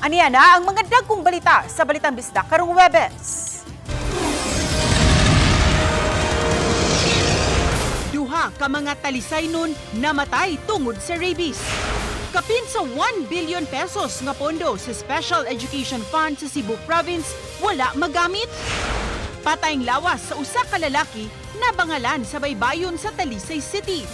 Aniya na ang mga dagkong balita sa Balitang Bisdak karong Huwebes. Duha ka mga talisaynon namatay tungod sa rabies. Kapin sa 1 billion pesos nga pondo sa Special Education Fund sa Cebu Province wala magamit. Patayng lawas sa usa ka lalaki na bangalan sa baybayon sa Talisay City.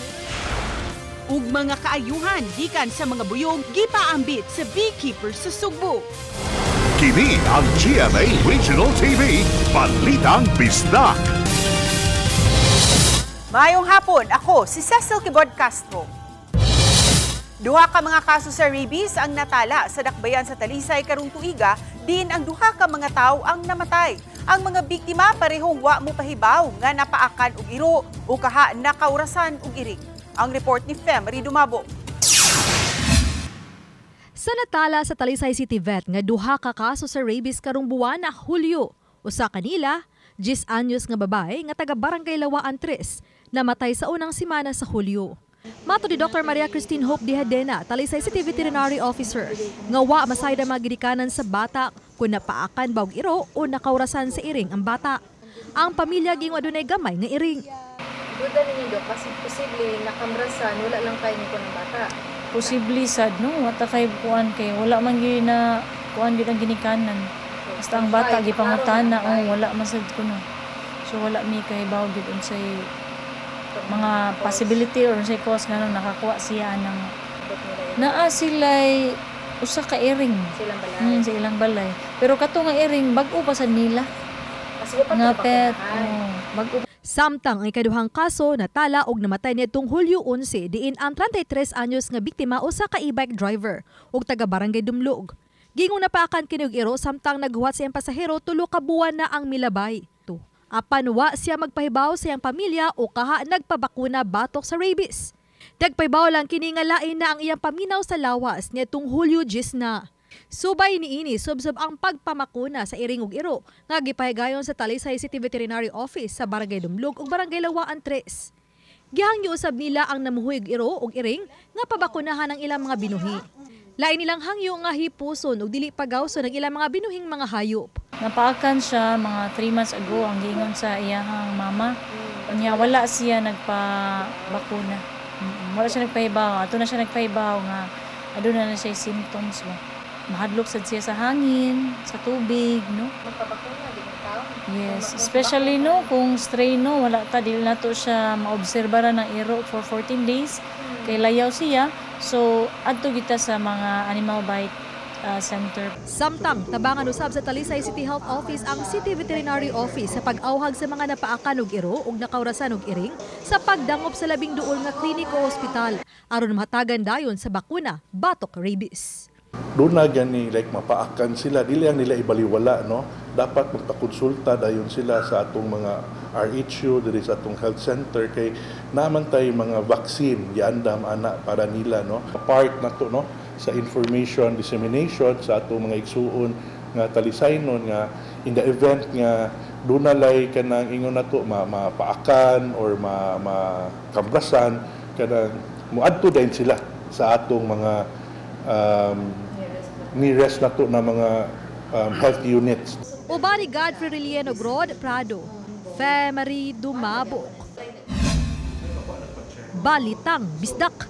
Ug mga kaayuhan gikan sa mga buyog gipaambit sa beekeepers sa Sugbo. Kini ang GMA Regional TV Balitang Bisdak. Mayong hapon, ako si Cecil Kibod Castro. Duha ka mga kaso sa rabies ang natala sa dakbayan sa Talisay karong tuiga, din ang duha ka mga tawo ang namatay. Ang mga biktima parehong wa mo pahibaw nga napaakan og iro o kaha nakaurasan og iring. Ang report ni Femery Dumabo. Sa natala sa Talisay City Vet nga duha ka kaso sa rabies karong buwan na Hulyo. Usa kanila, 10 anyos nga babae nga taga Barangay Lawaan 3, namatay sa unang semana sa Hulyo. Mato ni Dr. Maria Christine Hope Dihadena, Talisay City Veterinary Officer, nga wa masayda mga gidikanan sa bata kung napaakan ba og iro o nakaurasan sa iring ang bata. Ang pamilya gingo adunay gamay nga iring. Duda ninyo, Dok, kasi posible nakamrasan, wala lang kayo nito ng bata. Posible sad, no? Wata kay kuan kay wala man gyud na kuan gyud ang ginikanan. Basta ang bata gipangutana, wala man sad kuno. So wala mi kay bawo gyud unsay mga possibility or unsay cause nganong nakakuha siya ng naa sila'y usa ka iring sa ilang balay. Pero kato nga iring bag-o pa sa nila. Nga pet, bag-o. Samtang ang ikaduhang kaso natala og namatay niadtong Hulyo 11 diin ang 33 anyos nga biktima usa ka e-bike driver ug taga Barangay Dumlog. Gingong napaakan kini og iro samtang naghuwat siyang pasahero tulo ka buwan na ang milabay. Apan wa siya magpahibaw sa iyang pamilya o kaha nagpabakuna batok sa rabies. Nagpahibaw lang kini nga lain na ang iyang paminaw sa lawas niadtong Hulyo 10 na. Subay niini subsob ang pagpamakuna sa iring ug iro nga gipahigayon sa Talisay City Veterinary Office sa Barangay Dumlog ug Barangay Lawaan 3. Gihangyo usab nila ang namuhig iro ug iring nga pabakunahan ang ilang mga binuhi. Lain nilang hangyo nga hipuson ug dili pagawson ang ilang mga binuhing mga hayop. Napaakan siya mga 3 months ago ang gingon sa iyang mama. Kanya wala siya nagpabakuna. Wala siya nagpahibaw. Ato na siya nagpahibaw nga aduna na siya symptoms ba. Mahadlok sad siya sa hangin, sa tubig, no? Magpabakuna din ang tao? Yes, especially no kung stray no, wala ta dili nato siya maobserbara ng iro for 14 days. Kay layaw siya. So adto kita sa mga animal bite center. Samtang tabangan usab sa Talisay City Health Office ang City Veterinary Office sa pag-awhag sa mga napaakan og iro ug nakaurasan og iring sa pagdangop sa labing duol nga kliniko o ospital aron mahatagan dayon sa bakuna batok rabies. Doon na gani mapaakan sila, dili ang nila ibaliwala, no? Dapat magpakonsulta dayon sila sa atong mga RHU diri sa atong health center kay naman tay mga vaccine giandam ana para nila, no? Part na to, no, sa information dissemination sa atong mga igsuon nga talisaynon nga in the event nga dunalay kanang ingon nato mapaakan or makambrasan kanang muadto din sila sa atong mga nearest na to na mga health units. Ubani Godfrey Relieno Grod Prado, Femery Dumabo. Balitang Bisdak.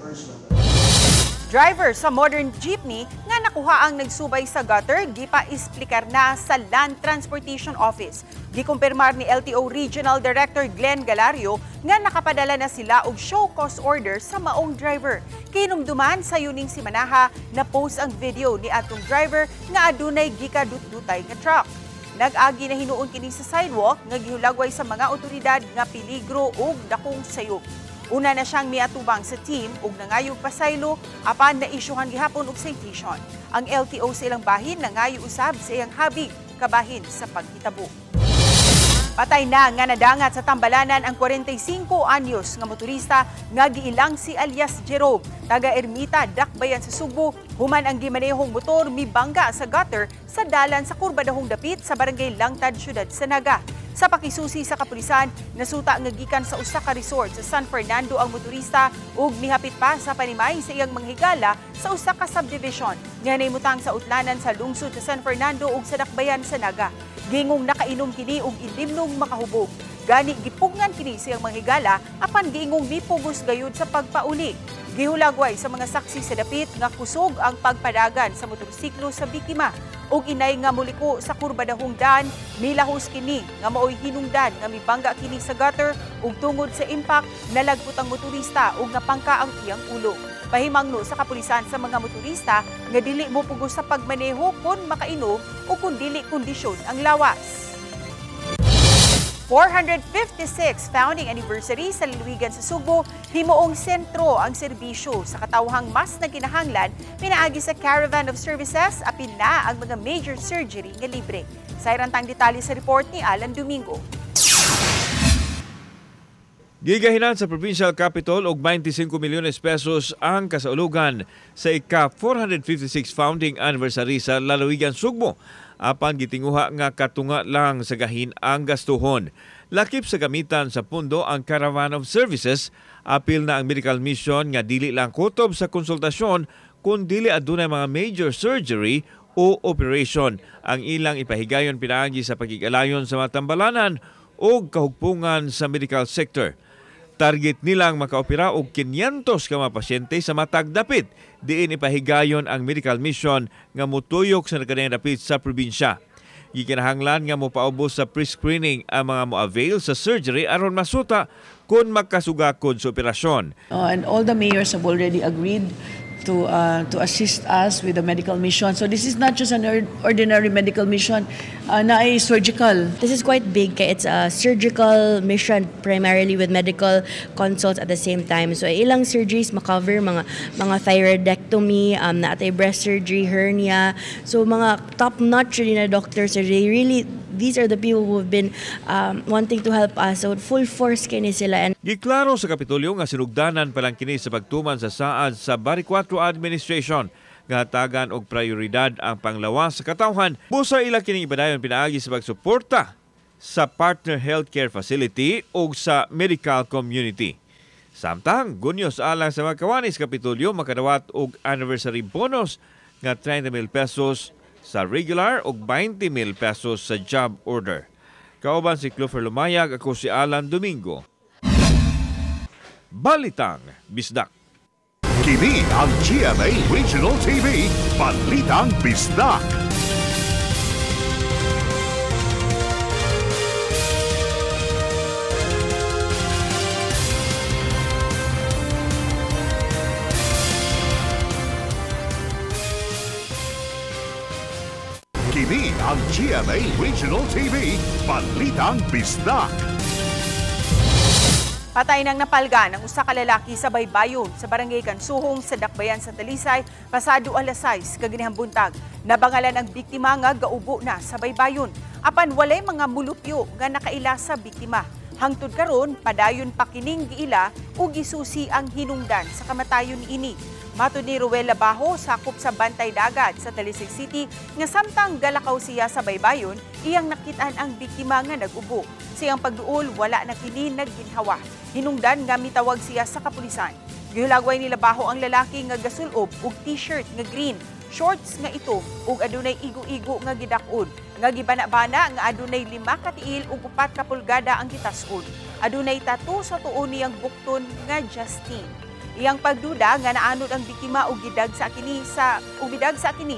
Driver sa modern jeepney nga nakuha ang nagsubay sa gutter, gipa-isplikar na sa Land Transportation Office. Gikumpirmar ni LTO Regional Director Glenn Galario nga nakapadala na sila og show cause order sa maong driver. Kinumduman sa yuning simanaha na post ang video ni atong driver nga adunay gikadut-dutay nga truck. Nag-agi na hinuon kini sa sidewalk nga gihulagway sa mga otoridad nga peligro ug dakong sayop. Una na siyang miatubang sa team ug nangayog pasaylo apan naisyuhan gihapon og citation. Ang LTO sa ilang bahin nangayo usab sa iyang habig kabahin sa paghitabo. Patay na nga nadangat sa tambalanan ang 45 anyos nga motorista nga giilang si alias Jerome, taga Ermita, Dakbayan sa Sugbo, human ang gimanehong motor mibangga sa gutter sa dalan sa Kurbadahong Dapit sa Barangay Langtad, Syudad sa Naga. Sa pakisusi sa kapulisan, nasuta nga gikan sa usa ka resort sa San Fernando ang motorista ug mihapit pa sa panimay sa iyang manghigala sa usa ka subdivision nga nahimutang sa utlanan sa lungsod sa San Fernando ug sa dakbayan sa Naga. Gingong nakainom kini og ilimnong makahubog. Gani gipungan kini sa iyang manghigala apan gingong mipugos gayud sa pagpauli. Gihulagway sa mga saksi sa dapit nga kusog ang pagpadagan sa motorsiklo sa biktima ug inay nga muliko sa kurba dahong daan milahos kini nga maoy hinungdan nga mibangga kini sa gutter ug tungod sa impact nalagpot ang motorista ug napangka ang iyang ulo. Pahimangno sa kapulisan sa mga motorista nga dili mo pugos sa pagmaneho kon makainom o kun dili kondisyon ang lawas. 456 founding anniversary sa lalawigan sa Subo, himuong sentro ang serbisyo sa katawhang mas naginahanglan pinaagi sa Caravan of Services apin na ang mga major surgery nga libre. Sa irantang detalye sa report ni Alan Domingo. Gigahinan sa Provincial Capitol og 25 milyones pesos ang kasaulugan sa ika-456 founding anniversary sa lalawigan Sugbo. Apan gitinguha nga katunga lang sa gahin ang gastuhon. Lakip sa gamitan sa pundo ang Caravan of Services, apil na ang medical mission nga dili lang kutob sa konsultasyon kun dili adunay mga major surgery o operation. Ang ilang ipahigayon pinaagi sa pagigalayon sa mga tambalanan o kahugpungan sa medical sector. Target nilang makaopera og 500 ka mga pasyente sa matag dapit. Diin ipahigayon ang medical mission nga mutuyok sa nakadayang dapit sa probinsya. Gikinahanglan nga mopaubos sa pre-screening ang mga mo-avail sa surgery aron masuta kung magkasugakod sa operasyon. And all the mayors have already agreed to assist us with the medical mission. So this is not just an ordinary medical mission, na ay surgical. This is quite big. It's a surgical mission primarily with medical consults at the same time. So ilang surgeries makover mga thyroidectomy, naatay breast surgery, hernia. So mga top-notch na doctors, these are the people who have been wanting to help us. So full force kini sila. And giklaro sa Kapitolyo nga sinugdanan pa lang kini sa pagtuman sa saad sa Bari 4 Administration nga hatagan og prioridad ang panglawas sa katawhan. Busa ila kining ibadayon pinaagi sa pagsuporta sa partner healthcare facility o sa medical community. Samtang gunyos alang sa mga kawani sa Kapitolyo makadawat og anniversary bonus nga 30,000 pesos sa regular o 20,000 pesos sa job order. Kauban si Clover Lumayag, ako si Alan Domingo. Balitang Bisdak. Kini ang GMA Regional TV, Balitang Bisdak. Kini ang GMA Regional TV, Balitang Bisdak. Patay nang napalgan ang usa ka lalaki sa baybayon sa barangay Kansuhong sa Dakbayan sa Talisay pasado alas 6 kaganihang buntag. Nabangalan ang biktima nga gaubo na sa baybayon. Apan walay mga mulupyo nga nakaila sa biktima. Hangtod karon padayon pa kining giila ug gisusi ang hinungdan sa kamatayon niini. Matud ni Ruel Labajo, sakop sa Bantay Dagat sa Talisay City, nga samtang galakaw siya sa baybayon, iyang nakitaan ang biktima nga nag-ubo. Siyang pagduol, wala na kini nagginhawa. Hinungdan nga mitawag siya sa kapulisan. Gihulagway ni Labajo ang lalaki nga gasulob ug t-shirt nga green, shorts nga itom ug adunay igo-igo nga gidakod. Nga gibana-bana nga adunay 5 ka tiil ug 4 ka pulgada ang gitas-od. Adunay tattoo sa tuon niyang bukton nga Justine. Iyang pagduda nga naanod ang biktima og gidag sa kini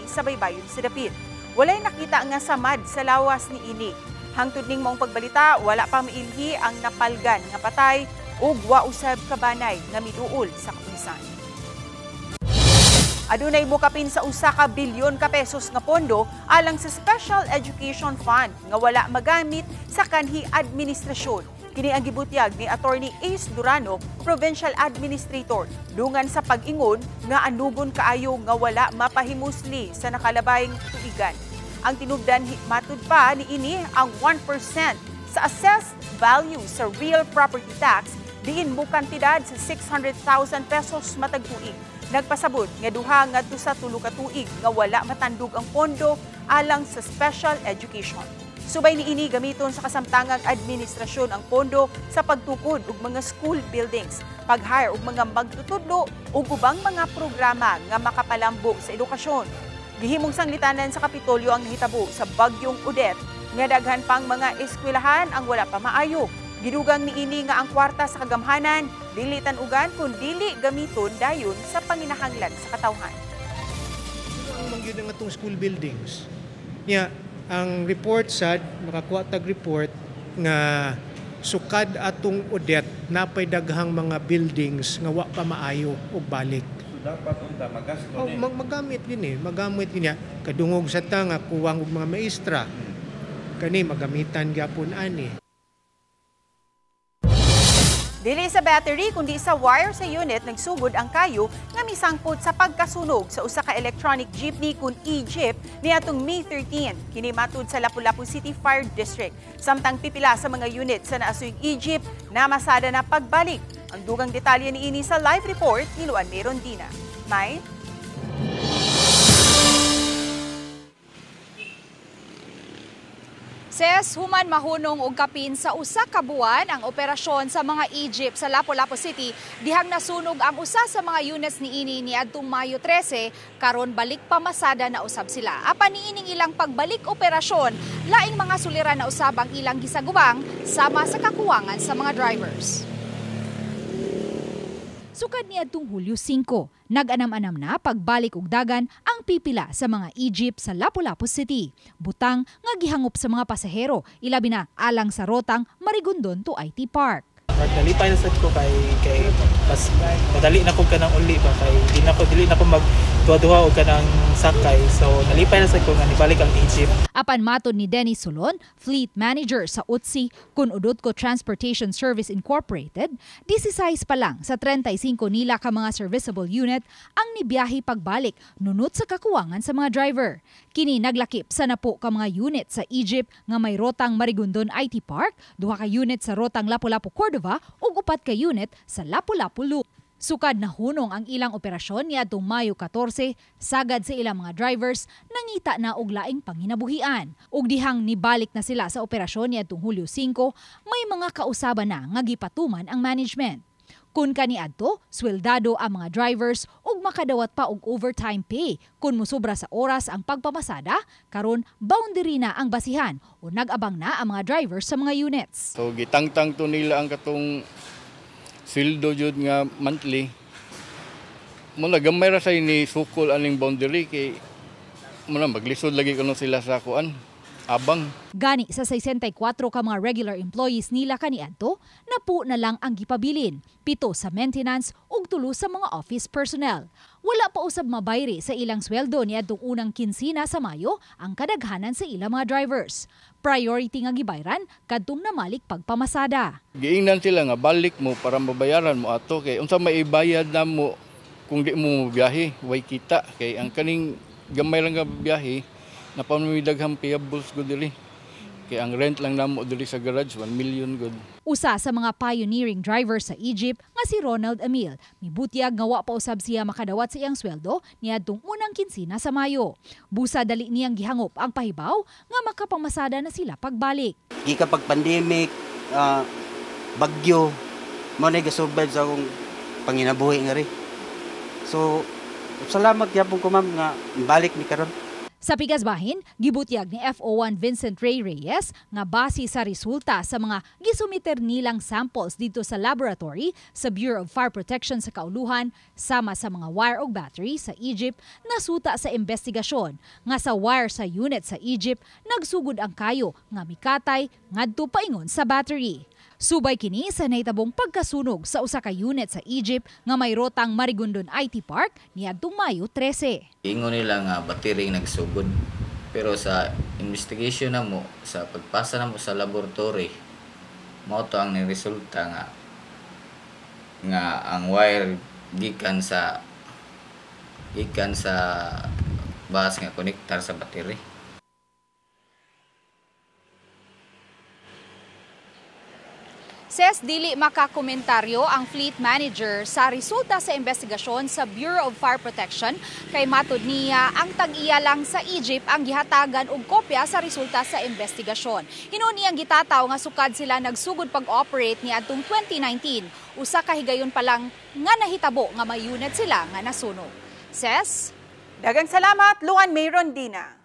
sa baybayon sa dapit. Walay nakita nga samad sa lawas ni ini. Hangtod ning maong pagbalita, wala pa mailhi ang napalgan nga patay ug wa usab kabanay nga miduol sa kapulisan. Adunay mukapin sa 1 ka bilyon ka pesos nga pondo alang sa Special Education Fund nga wala magamit sa kanhi administrasyon. Kini ang gibutyag ni Attorney Ace Durano, Provincial Administrator, dungan sa pag-ingon nga anugon kaayo nga wala mapahimusli sa nakalabayng tuigan. Ang tinubdan matud pa ni ini ang 1% sa assessed value sa real property tax diin mo kantidad sa 600,000 pesos matag tuig. Nagpasabot nga duha ngadto sa 3 ka tuig nga wala matandog ang pondo alang sa special education. Subay ni ini gamiton sa kasamtangang administrasyon ang pondo sa pagtukod ug mga school buildings, pag-hire og mga magtutudlo ug ubang mga programa nga makapalambo sa edukasyon. Gihimong sanglitanan sa Kapitolyo ang nahitabo sa bagyong Odette nga daghan pang mga eskwelahan ang wala pa maayo. Gidugang ni ini nga ang kwarta sa kagamhanan dili tan-ugan kun dili gamiton dayon sa panginahanglan sa katawhan. Ang mangyud nga itong school buildings. Ang report sad, nakakuha tag report nga sukad atong Odette napay daghang mga buildings nga wa pa maayo og balik. So dapat unta magasto ni. Magamit niya kadungog sa ta nga kuwang og mga maestra. Kani magamitan gyapon ani. Dili sa battery kundi sa wire sa unit nagsugod ang kayo nga misangpot sa pagkasunog sa usa ka electronic jeepney kun e-jeep niadtong May 13 kini matud sa Lapu-Lapu City Fire District. Samtang pipila sa mga unit sa naasuyng e-jeep na masada na pagbalik. Ang dugang detalye niini sa live report ni Luan Merondina. May Ses, human mahunong og kapin sa usa ka buwan ang operasyon sa mga e-jeep sa Lapu-Lapu City. Dihang nasunog ang usa sa mga units ni ini niadtong Mayo 13, karon balik pamasada na usab sila. Apan niining ilang pagbalik operasyon, laing mga suliran na usab ang ilang gisagubang sama sa kakuwangan sa mga drivers. Sukad niadtong Hulyo 5, nag-anam-anam na pagbalik og dagan ang pipila sa mga e-jeep sa Lapu-Lapu City. Butang nga gihangop sa mga pasahero, ilabi na alang sa rotang Marigondon to IT Park. Nalipay na sad ko kay pas madali na ko kanang uli ba kay dili na ko magduha-duha og kanang sakay, so nalipay na sad ko nga nibalik ang e-jeep. Apan matod ni Dennis Solon, Fleet Manager sa UTSI kun Udotco Transportation Service Incorporated, 16 pa lang sa 35 nila ka mga serviceable unit ang nibiyahe pagbalik nunot sa kakuwangan sa mga driver. Kini naglakip sa napo ka mga unit sa e-jeep nga may rotang Marigondon IT Park, 2 ka unit sa rotang Lapu-Lapu Cordova ug 4 ka unit sa Lapu-Lapu Loop. Sukad na hunong ang ilang operasyon niadtong Mayo 14, sagad sa ilang mga drivers nangita na og laing panginabuhian. Ug dihang nibalik na sila sa operasyon niadtong Hulyo 5, may mga kausaban na nga gipatuman ang management. Kun kaniadto, sweldado ang mga drivers ug makadawat pa og overtime pay. Kun mosobra sa oras ang pagpamasada, karon boundary na ang basihan o nag-abang na ang mga drivers sa mga units. So gitangtang to nila ang katong sweldo jud nga monthly. Muna gamay ra say ni sukol aning boundary kay muna maglisod lagi kuno sila sa kuan. Abang. Gani sa 64 ka mga regular employees nila kaniadto, napo na lang ang gipabilin, 7 sa maintenance ug 3 sa mga office personnel. Wala pa usab mabayre sa ilang sweldo niadtong unang kinsina sa Mayo ang kadaghanan sa ilang mga drivers. Priority nga gibayran kadtong namalik pagpamasada. Giingnan sila nga balik mo para mabayaran mo ato kay unsa may ibayad na mo kung di mo biyahe, way kita kay ang kaning gamay lang nga biyahe na pamimidaghang payables gud diri. Kaya ang rent lang namo diri sa garage 1 million gud. Usa sa mga pioneering driver sa e-jeep nga si Ronald Emil, mibutyag nga wa pa usab siya makadawat sa iyang sweldo niadtong unang kinsina sa Mayo. Busa dali niyang gihangop ang pahibaw nga makapangmasada na sila pagbalik. Gika pag pandemic, bagyo, mo na gasurvive sa akong panginabuhi nga ri. So salamat gyapon ko ma'am nga balik ni karon. Sa Pigasbahin, gibutyag ni FO1 Vincent Ray Reyes nga base sa resulta sa mga gisumiter nilang samples dito sa laboratory sa Bureau of Fire Protection sa Kauluhan sama sa mga wire o battery sa e-jeep nasuta sa investigasyon nga sa wire sa unit sa e-jeep nagsugod ang kayo nga mikatay ngadto paingon sa battery. Subay kini sa nahitabong pagkasunog sa usa ka unit sa e-jeep nga may rotang Marigondon IT Park niadtong Mayo 13. Ingon nila nga battery nagsugod. Pero sa investigation na mo, sa pagpasa na mo sa laboratory, mao to ang resulta nga ang wire gikan sa bus nga connector sa battery. Ses dili makakomentaryo ang fleet manager sa resulta sa investigasyon sa Bureau of Fire Protection kay matud niya ang tag-iya lang sa Egypt ang gihatagan og kopya sa resulta sa investigasyon. Hinuon niyang gitataw nga sukad sila nagsugod pag-operate niadtong 2019. Usa ka higayon pa lang nga nahitabo nga may unit sila nga nasunog. Ses? Dagang salamat, Luan May Rondina.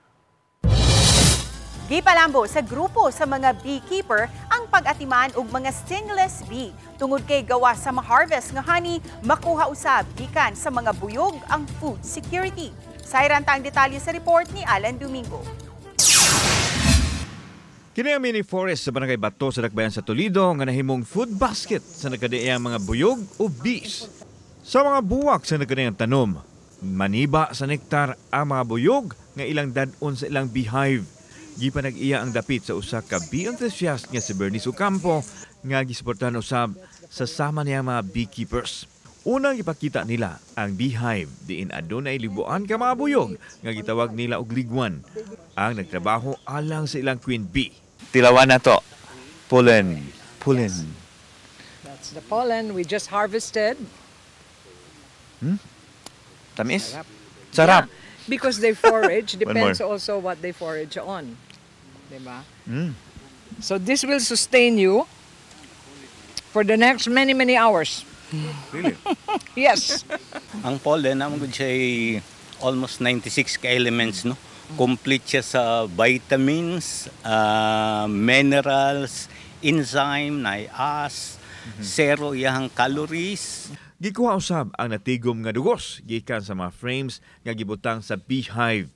Gipalambo sa grupo sa mga beekeeper ang pag-atiman og mga stingless bee tungod kay gawa sa ma-harvest nga honey makuha usab gikan sa mga buyog ang food security. Sayran ta ang detalye sa report ni Alan Domingo. Kini ang mini forest sa Barangay Bato sa Dakbayan sa Toledo nga nahimong food basket sa nagkadiyang mga buyog o bees. Sa mga buwak sa nagkadiyang tanom, maniba sa nektar ang mga buyog nga ilang dadon sa ilang beehive. Gipanag-iya ang dapit sa usa ka bee enthusiast nga si Bernice Ocampo nga gisuportahan usab sa sama niya mga beekeepers. Unang ipakita nila ang beehive diin adunay libuan ka mga buyog nga gitawag nila og ligwan ang nagtrabaho alang sa ilang queen bee. Tilawan na to. Pollen. That's the pollen we just harvested. Tamis? Sarap. Yeah, because they forage. Depends also what they forage on. Diba? So this will sustain you for the next many hours. Really? Yes. Ang pollen, naman siya almost 96 ka-elements, no? Complete siya sa vitamins, minerals, enzyme, naias, zero iyang calories. Gikuha usab ang natigom nga dugos gikan sa mga frames nga gibutang sa beehive.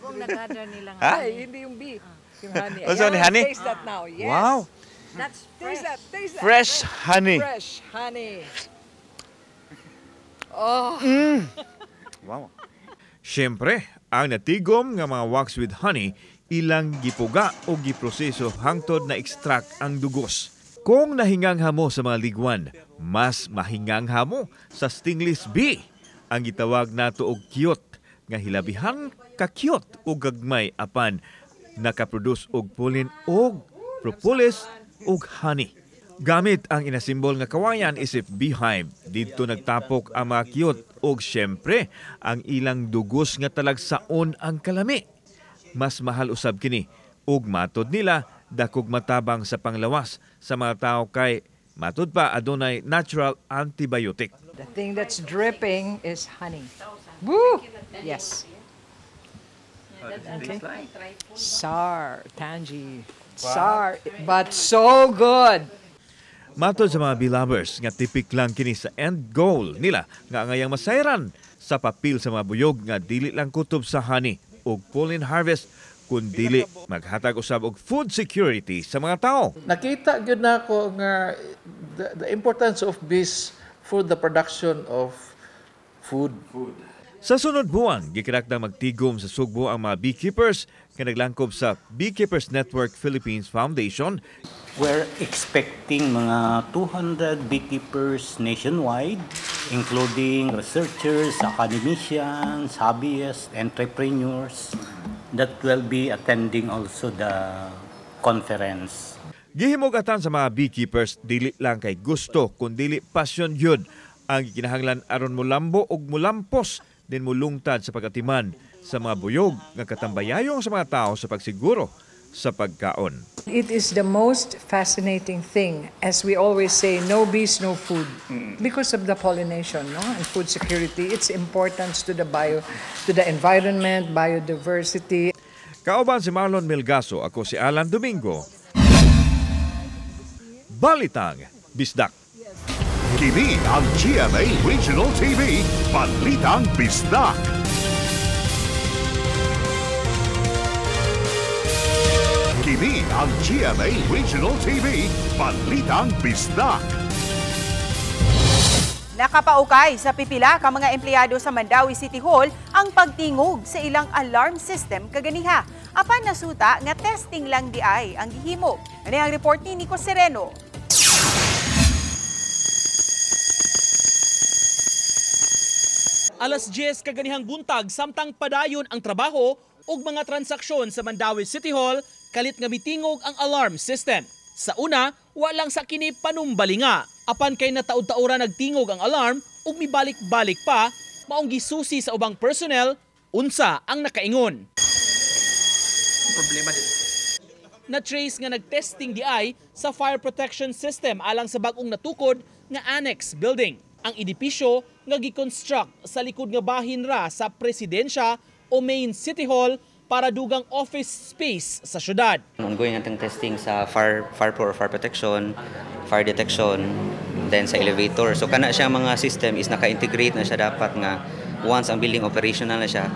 Kung nagada nilang honey. Hindi yung bee. Yung honey. Also, honey? Taste that now. Yes. Wow. That's fresh. Taste that. Fresh honey. Fresh honey. Oh. Wow. Siyempre, ang natigom nga mga wax with honey ilang gipuga o giproseso hangtod na extract ang dugos. Kung nahingangham mo sa mga ligwan, mas mahingangham mo sa stingless bee. Ang gitawag nato og cute nga hilabihan ka cute o gagmay apan nakaproduce og pollen og propolis og honey. Gamit ang inasimbol nga kawayan isip beehive, dito nagtapok ang mga cute og syempre ang ilang dugos nga talagsaon ang kalami. Mas mahal usab kini ug matod nila dakog matabang sa panglawas sa mga tao kay matud pa adunay natural antibiotic. The thing that's dripping is honey. Woo! Yes. Okay. Tangy. But so good. Matod sa mga bee lovers nga tipik lang kini sa end goal nila nga ngayang masayran sa papil sa mga buyog nga dili lang kutob sa honey ug pollen harvest kun dili maghatag usab og food security sa mga tao. Nakita gyud nako nga the importance of bees for the production of food. Sa sunod buwan, gikinakdang magtigom sa Sugbo ang mga beekeepers nga naglangkob sa Beekeepers Network Philippines Foundation. We're expecting mga 200 beekeepers nationwide, including researchers, academicians, hobbyists, entrepreneurs that will be attending also the conference. Gihimugatan sa mga beekeepers dili lang kay gusto kundi pasyon yun ang gikinahanglan aron mulambo og mulampos din mulungtad sa pagatiman sa mga buyog nga katambayayong sa mga tao sa pagsiguro sa pagkaon. It is the most fascinating thing. As we always say, no bees, no food. Because of the pollination, no? And food security, its importance to the environment, biodiversity. Kauban si Marlon Melgaso, ako si Alan Domingo. Balitang Bisdak. Kini ang GMA Regional TV, Balitang Bisdak. Kini ang GMA Regional TV, Balitang Bisdak. Nakapaukay sa pipila ka mga empleyado sa Mandawi City Hall ang pagtingog sa ilang alarm system kaganiha. Apan nasuta nga testing lang di ay ang gihimo. Ano ang report ni Nico Sereno? Alas 10 kaganihang buntag samtang padayon ang trabaho ug mga transaksyon sa Mandawi City Hall kalit nga mitingog ang alarm system. Sa una, walang sa kini panumbalinga. Apan kay nataod-taura nagtingog ang alarm ug mibalik-balik pa, maong gisusi sa ubang personnel unsa ang nakaingon. Problema din. Na-trace nga nag-testing di ay sa fire protection system alang sa bagong natukod nga annex building. Ang edipisyo nga gi-construct sa likod nga bahin ra sa presidensya o main city hall para dugang office space sa syudad. Ongoing nating testing sa fire protection, fire detection, then sa elevator. So kana siya mga system is naka-integrate na siya dapat nga once ang building operational na siya,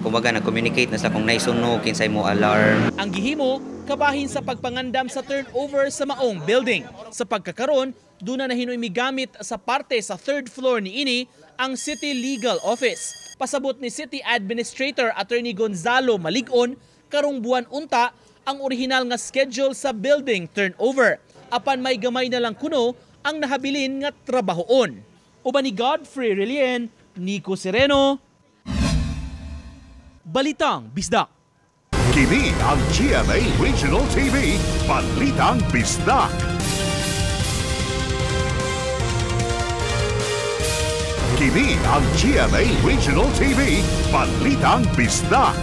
kumbaga na-communicate na sa kung naisunog, kinsay mo alarm. Ang gihimo, kabahin sa pagpangandam sa turnover sa maong building. Sa pagkakaroon, doon na hinoy migamit sa parte sa third floor ni ini ang City Legal Office. Pasabot ni City Administrator Attorney Gonzalo Maligon, karong buwan unta ang original nga schedule sa building turnover. Apan may gamay na lang kuno ang nahabilin nga trabahoon. Uban ni Godfrey Relien, Nico Sereno, Balitang Bisdak. Kini ang GMA Regional TV, Balitang Bisdak. Kini ang GMA Regional TV, Balitang Bisdak.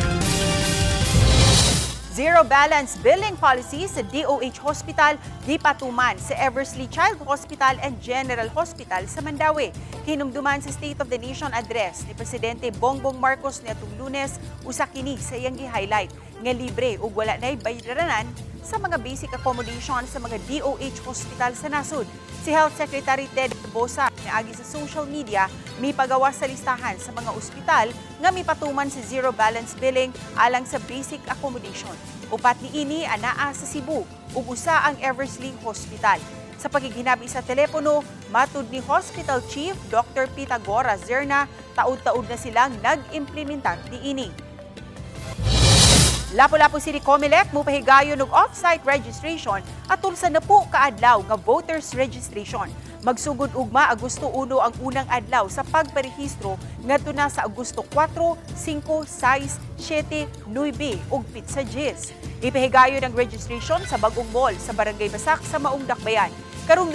Zero balance billing policy sa DOH Hospital di patuman sa Eversley Child Hospital and General Hospital sa Mandaue. Hinumduman sa State of the Nation address ni Presidente Bongbong Marcos niadtong Lunes, usa kini sa iyang gi-highlight nga libre ug wala nay bayranan sa mga basic accommodation sa mga DOH hospital sa nasod. Si Health Secretary Ted Bosa niagi sa social media mipagawa sa listahan sa mga ospital nga mipatuman sa zero balance billing alang sa basic accommodation. Upat ni ini anaa sa Cebu ug usa ang Eversley Hospital. Sa pagiginabi sa telepono, matud ni Hospital Chief Dr. Pitagora Zerna, taud-taud na silang nag-implementar niini. Lapu-Lapu City Comelec mupahigayon og off-site registration atol sa napu kaadlaw nga voters registration. Magsugod ugma Agosto 1 ang unang adlaw sa pagparehistro ngadto na sa Agosto 4, 5, 6, 7, 9 ug 10. Ipahigayon ang registration sa bagong mall sa Barangay Basak sa Maong Dakbayan. Karong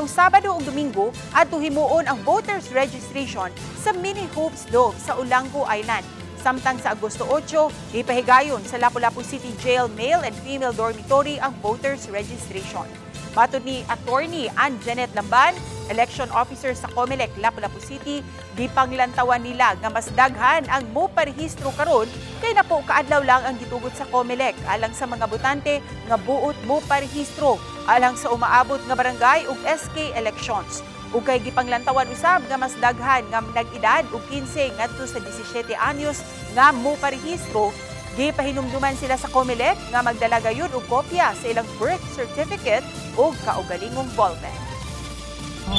Sabado ug Domingo adto himuon ang voters registration sa Mini Hopes Dome sa Olango Island. Samtang sa Agosto 8, ipahigayon sa Lapu-Lapu City Jail Male and Female Dormitory ang voters registration. Matod ni Attorney Ann Janet Lamban, Election Officer sa Comelec Lapu-Lapu City, di panglantawan nila nga mas daghan ang moparehistro karon kay napo kaadlaw lang ang gitugot sa Comelec alang sa mga botante nga buot moparehistro alang sa umaabot nga barangay ug SK elections. Ug kay gipanglantawan usab nga mas daghan nga nag-edad og 15 ngadto sa 17 anyos nga moparehistro, gipahinumduman sila sa Comelec nga magdala gayud og kopya sa ilang birth certificate ug kaugalingong ballpen.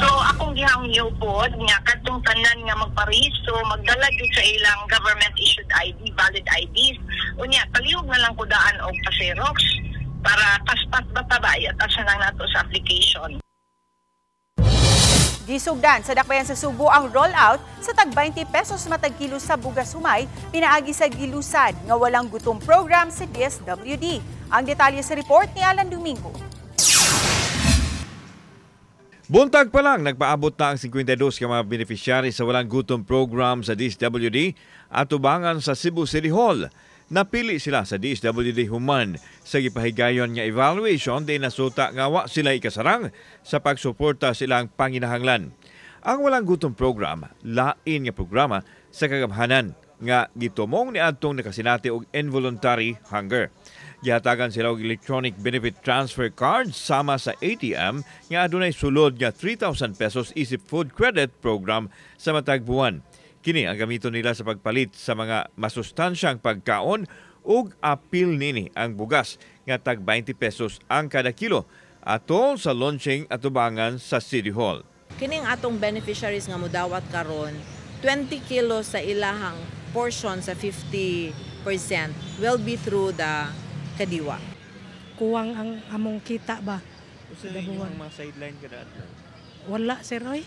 So akong gihangyo pod nga kadtong tanan nga magparehistro magdala gyud sa ilang government issued ID, valid IDs. Unya palihog na lang kudaan og pa-xerox para paspas batabay at asa nang nato sa application. Gisugdan sa dakbayan sa Subo ang rollout sa tag 20 pesos matag kilo sa bugas humay pinaagi sa gilusad nga walang gutom program sa DSWD. Ang detalye sa report ni Alan Domingo. Buntag pa lang, nagpaabot na ang 52 ka mga beneficiary sa walang gutom program sa DSWD at tubangan sa Cebu City Hall. Napili sila sa DSWD Human sa gipahigayon nga evaluation di nasuta nga wa sila ikasarang sa pagsuporta silang panginahanglan. Ang walang gutom program, lain nga programa sa kagamhanan nga gitumong ni adtong nakasinati og involuntary hunger. Gihatagan sila og electronic benefit transfer card sama sa ATM nga adunay sulod nga 3,000 pesos isip food credit program sa matag buwan. Kini ang gamiton nila sa pagpalit sa mga masustansyang pagkaon ug apil nini ang bugas nga tag 20 pesos ang kada kilo atol sa launching atubangan sa City Hall. Kining atong beneficiaries nga mudawat karon 20 kilos sa ilahang portion sa 50% will be through the Kadiwa. Kuwang ang among kita ba? Usa yung mga sideline kada adlaw. Wala sir oy.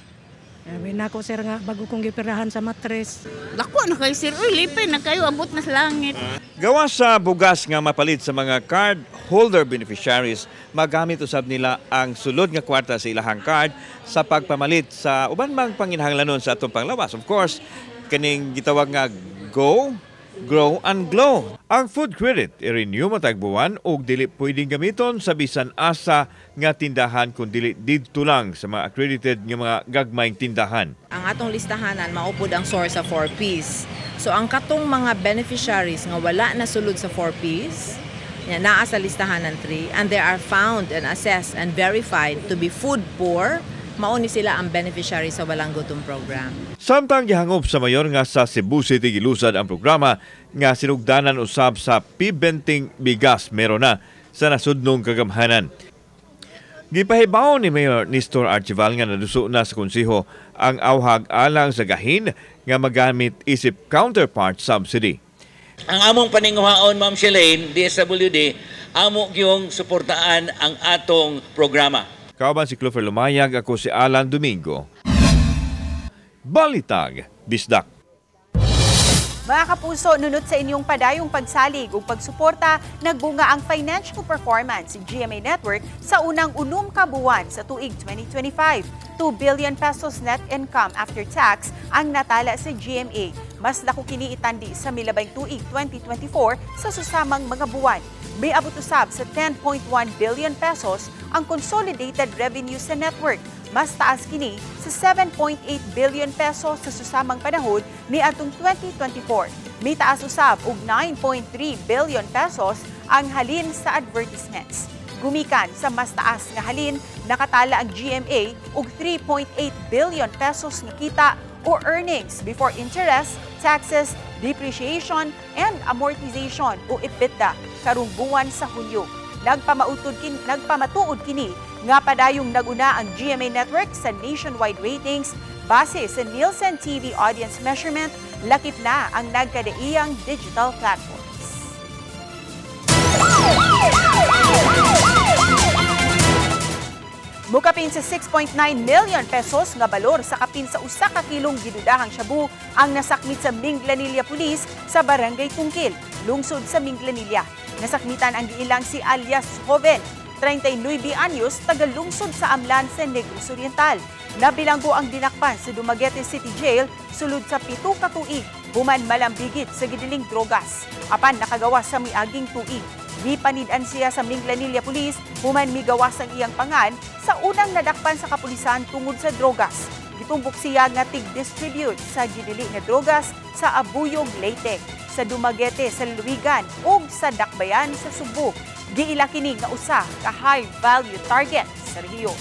Sabi na ako, sir, nga, bago kong gipirahan sa matres. Dako na kayo, sir. Uy, lipay na kayo. Abot na sa langit. Gawa sa bugas nga mapalit sa mga card holder beneficiaries, magamit usab nila ang sulod nga kwarta sa ilahang card sa pagpamalit sa uban mang panginahanglanon sa atong panglawas. Of course, kaning gitawag nga Go, Grow and Glow. Ang food credit i-renew matag buwan ug dili pwedeng gamiton sa bisan asa nga tindahan kun dili didto lang sa mga accredited nga mga gagmayng tindahan. Ang atong listahanan maupod ang source sa 4Ps. So ang katong mga beneficiaries nga wala na sulod sa 4Ps, naa sa listahanan 3, and they are found and assessed and verified to be food poor, mauni sila ang beneficiary sa Walang Gutom program. Samtang gihangop sa mayor nga sa Cebu City gilusad ang programa nga sinugdanan usab sa pibenting bigas meron na sa nasudnong kagamhanan. Gipahibaw ni Mayor Nestor Archival nga naduso na sa konseho ang awhag alang sa gahin nga magamit isip counterpart subsidy. Ang among paninguhaon, Ma'am Shelane, DSWD, amo yung suportaan ang atong programa. Kauban si Clover Lumayag, ako si Alan Domingo. Balitag, Bisdak. Mga kapuso, nunot sa inyong padayong pagsalig o pagsuporta, nagbunga ang financial performance ng GMA Network sa unang 6 ka buwan sa tuig 2025. 2 billion pesos net income after tax ang natala sa GMA. Mas dako kini itandi sa milabay tuig 2024 sa susamang mga buwan. May abot usab sa 10.1 billion pesos ang consolidated revenue sa network. Mas taas kini sa 7.8 billion pesos sa susamang panahon ni atong 2024. May taas usab og 9.3 billion pesos ang halin sa advertisements. Gumikan sa mas taas nga halin, nakatala ang GMA og 3.8 billion pesos nga kita o earnings before interest, taxes, depreciation, and amortization o EBITDA karong buwan sa Hunyo. Nagpamatuod kini nga padayong naguna ang GMA Network sa nationwide ratings base sa Nielsen TV audience measurement, lakip na ang nagkadaiyang digital platforms. Mukapin sa 6.9 million pesos nga balor sa kapin sa 1 ka kilong ginudahang shabu ang nasakmit sa Minglanilla Police sa Barangay Tungkil, lungsod sa Minglanilla. Nasakmitan ang giilang si alias Joven, 39 anyos, taga-lungsod sa Amlan sa Negros Oriental. Nabilanggo ang dinakpan sa Dumaguete City Jail sulod sa 7 ka tuig, human malambigit sa gidiling drogas. Apan nakagawas sa miaging tuig. Gipanidan siya sa Minglanilla Police, human migawas ang iyang pangan sa unang nadakpan sa kapulisan tungod sa drogas. Gitumbok siya nga tig-distribute sa gidili nga drogas sa Abuyog, Leyte, sa Dumaguete, sa Luigan, ug sa Dakbayan sa Subo. Giila kini nga usa ka high-value target sa rehiyon.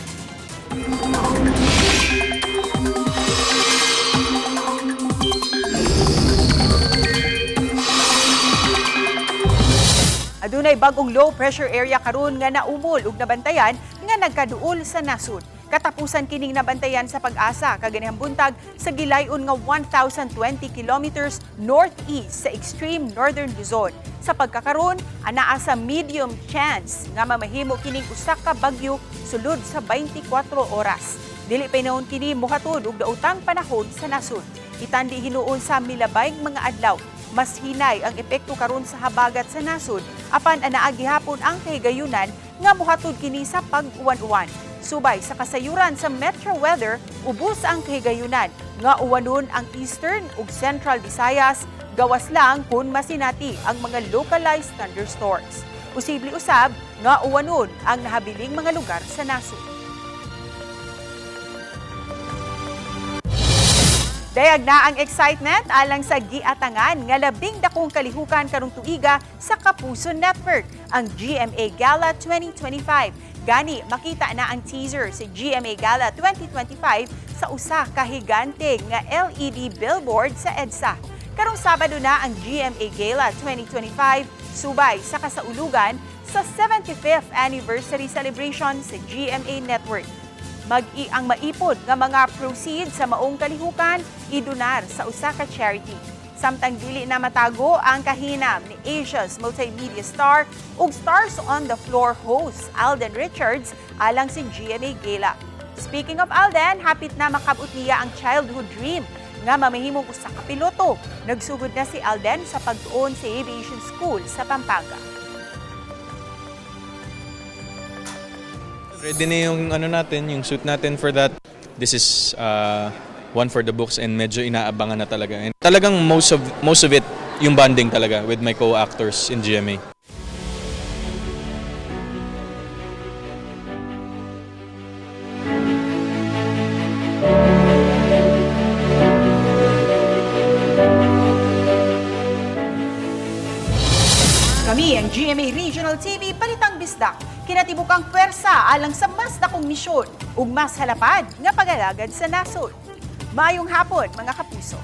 Adunay bagong low pressure area karon nga naumol ug nabantayan nga nagkaduol sa nasod. Katapusan kining nabantayan sa Pag-asa kaganihang buntag sa gilayon nga 1,020 kilometers northeast sa extreme northern Luzon. Sa pagkakaron, anaa sa medium chance nga mamahimo kining usa ka bagyo sulod sa 24 oras. Dili pa noon kini mohatod og daotang panahon sa nasod. Itandi hinuon sa milabayng mga adlaw. Mas hinay ang epekto karon sa habagat sa nasod apan anaa gihapon ang kahigayunan nga mohatod kini sa pag-uwan-uwan. Subay sa kasayuran sa Metro Weather, ubos ang kahigayunan nga uwanon ang Eastern ug Central Visayas, gawas lang kung masinati ang mga localized thunderstorms. Posible usab nga uwanon ang nahabiling mga lugar sa nasod. Dayag na ang excitement alang sa giatangan nga labing dakong kalihukan karong tuiga sa Kapuso Network, ang GMA Gala 2025. Gani, makita na ang teaser sa GMA Gala 2025 sa usa ka higante nga LED billboard sa EDSA. Karong Sabado na ang GMA Gala 2025, subay sa kasaulugan sa 75th anniversary celebration sa GMA Network. Ang maipod nga mga proceeds sa maong kalihukan idunar sa usa ka charity. Samtang dili na matago ang kahinam ni Asia's multimedia star ug Stars on the Floor host Alden Richards alang si GMA Gala. Speaking of Alden, hapit na makabot niya ang childhood dream nga mamahimong usa ka piloto. Nagsugod na si Alden sa pagtuon sa aviation school sa Pampanga. Ready na yung natin, yung suit natin for that. This is one for the books and medyo inaabangan na talaga. And talagang most of it yung bonding talaga with my co-actors in GMA. Kami ang GMA Regional TV Balitang Bisdak. Kinatibukang pwersa alang sa mas dakong misyon ug mas halapad nga pagalagad sa nasod. Maayong hapon mga kapuso.